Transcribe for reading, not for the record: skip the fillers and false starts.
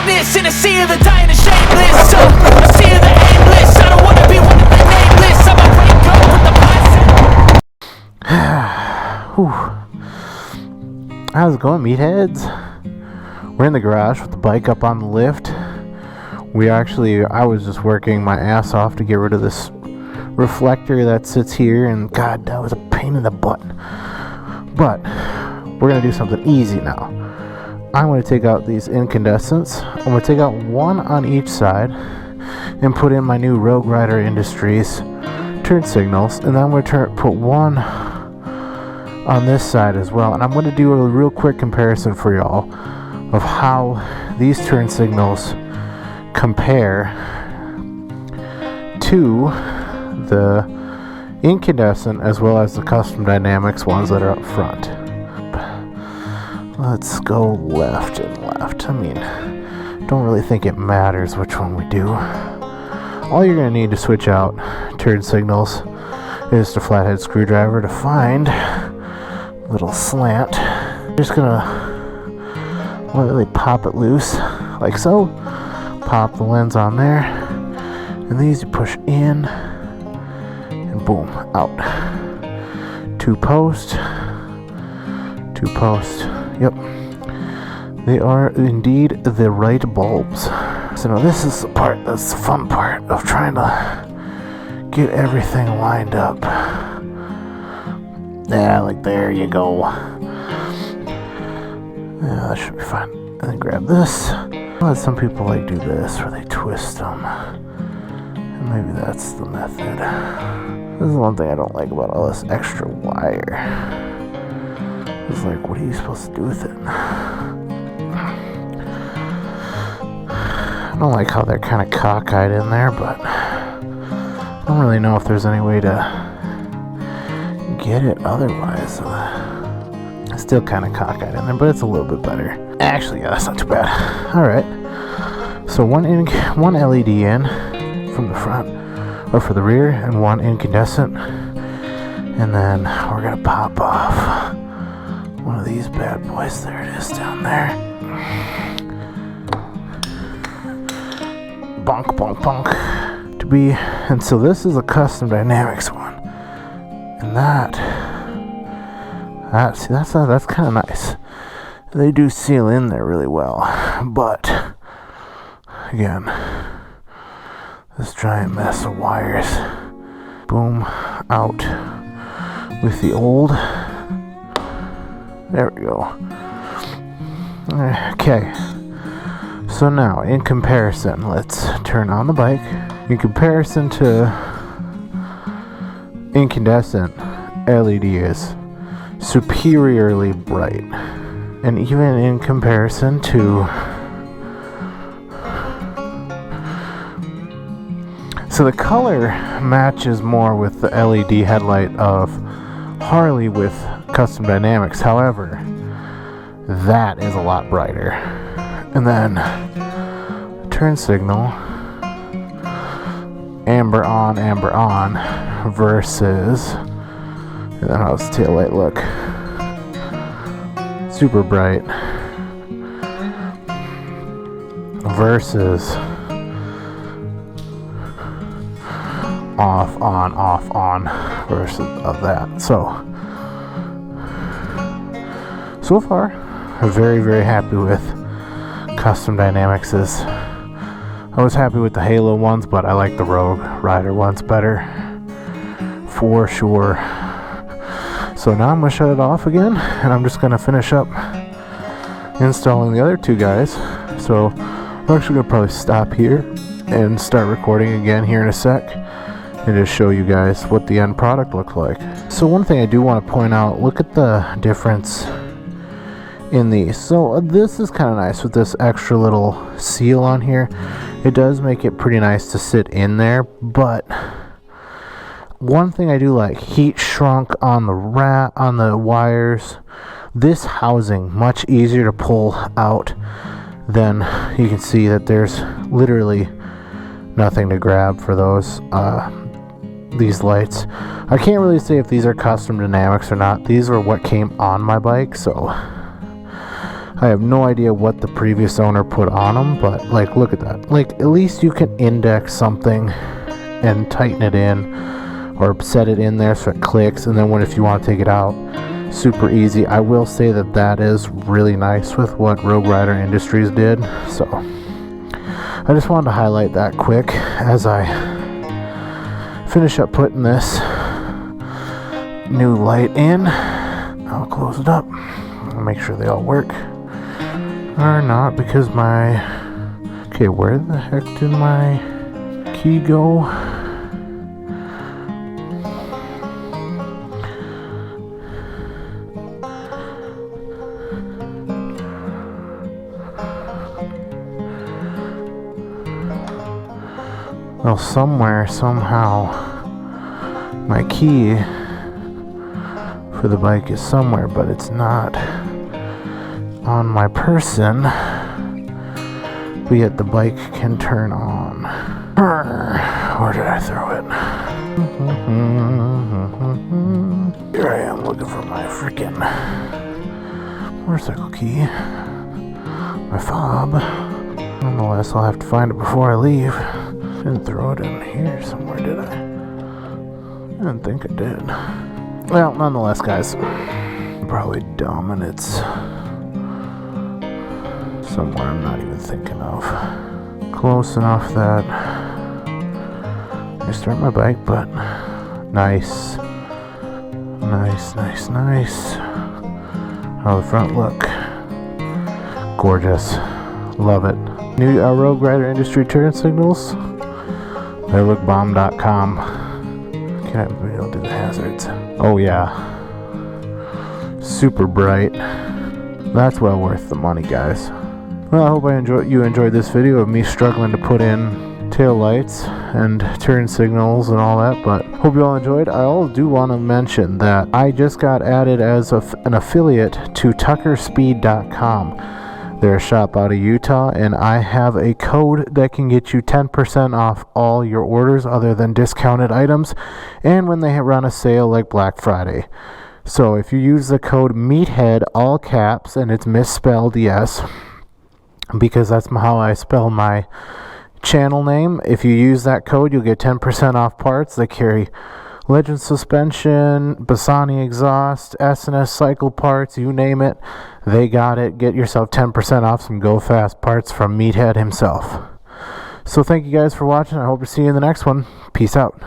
greatness in a sea of the dying and shameless. So a sea of the aimless. I don't wanna be one of the nameless. I'm a raincoat with the plastic. How's it going, meatheads? We're in the garage with the bike up on the lift. I was just working my ass off to get rid of this reflector that sits here, and God, that was a pain in the butt. But we're gonna do something easy now. I'm gonna take out these incandescents. I'm gonna take out one on each side and put in my new Rogue Rider Industries turn signals, and then I'm gonna put one on this side as well. And I'm gonna do a real quick comparison for y'all of how these turn signals compare to the incandescent as well as the custom dynamics ones that are up front. Let's go left and left. I mean, don't really think it matters which one we do. All you're going to need to switch out turn signals is the flathead screwdriver to find a little slant. Just going to lightly pop it loose like so. Pop the lens on there, and these you push in and boom, out. Two post. Yep, they are indeed the right bulbs. So now this is the part that's the fun part of trying to get everything lined up. Yeah, like there you go. Yeah, that should be fine. And then grab this. Well, some people like do this where they twist them, and maybe that's the method. This is one thing I don't like about all this extra wire. It's like, what are you supposed to do with it? I don't like how they're kind of cockeyed in there, but I don't really know if there's any way to get it otherwise. It's still kind of cockeyed in there, but it's a little bit better. Actually, yeah, that's not too bad. Alright. So one LED in from the front, or for the rear, and one incandescent. And then we're going to pop off one of these bad boys. There it is down there. Bonk, bonk, bonk. And so this is a custom dynamics one. And that's kind of nice. They do seal in there really well, but again, this giant mess of wires. Boom, out with the old. There we go. Okay, so now in comparison, let's turn on the bike. In comparison to incandescent, LED is superiorly bright. And even in comparison to, so the color matches more with the LED headlight of Harley with custom dynamics. However, that is a lot brighter. And then turn signal, amber on versus, and then how's the tail light look? Super bright versus off on versus of that. So far I'm very, very happy with custom dynamics. I was happy with the Halo ones, but I like the Rogue Rider ones better for sure. So now I'm going to shut it off again, and I'm just going to finish up installing the other two guys. So I'm actually going to probably stop here and start recording again here in a sec and just show you guys what the end product looks like. So one thing I do want to point out, look at the difference in these. So this is kind of nice with this extra little seal on here. It does make it pretty nice to sit in there, but one thing I do like, heat shrunk on the wires. This housing much easier to pull out. Then you can see that there's literally nothing to grab for these lights. I can't really say if these are custom dynamics or not. These are what came on my bike, so I have no idea what the previous owner put on them, but like, look at that. Like, at least you can index something and tighten it in, or set it in there so it clicks, and then if you want to take it out, super easy. I will say that that is really nice with what Rogue Rider Industries did. So I just wanted to highlight that quick as I finish up putting this new light in. I'll close it up. I'll make sure they all work. Or not, because okay, where the heck did my key go? Well, somewhere, somehow, my key for the bike is somewhere, but it's not on my person, but yet the bike can turn on. Where did I throw it? Here I am looking for my freaking motorcycle key, my fob. Nonetheless, I'll have to find it before I leave. Didn't throw it in here somewhere, did I? I didn't think I did. Well, nonetheless, guys, I'm probably dumb and it's somewhere I'm not even thinking of. Close enough that I start my bike, but nice. How the front look. Gorgeous. Love it. New Rogue Rider Industry turn signals. They look bomb.com. Can I maybe I'll do the hazards? Oh yeah. Super bright. That's well worth the money, guys. Well, I hope you enjoyed this video of me struggling to put in tail lights and turn signals and all that, but hope you all enjoyed. I do want to mention that I just got added as an affiliate to tuckerspeed.com. They're a shop out of Utah, and I have a code that can get you 10% off all your orders other than discounted items, and when they run a sale like Black Friday. So if you use the code MEATHEAD, all caps, and it's misspelled, yes, because that's how I spell my channel name. If you use that code, you'll get 10% off parts. They carry Legend suspension, Bassani exhaust, S&S cycle parts, you name it, they got it. Get yourself 10% off some Go Fast parts from Meathead himself. So thank you guys for watching. I hope to see you in the next one. Peace out.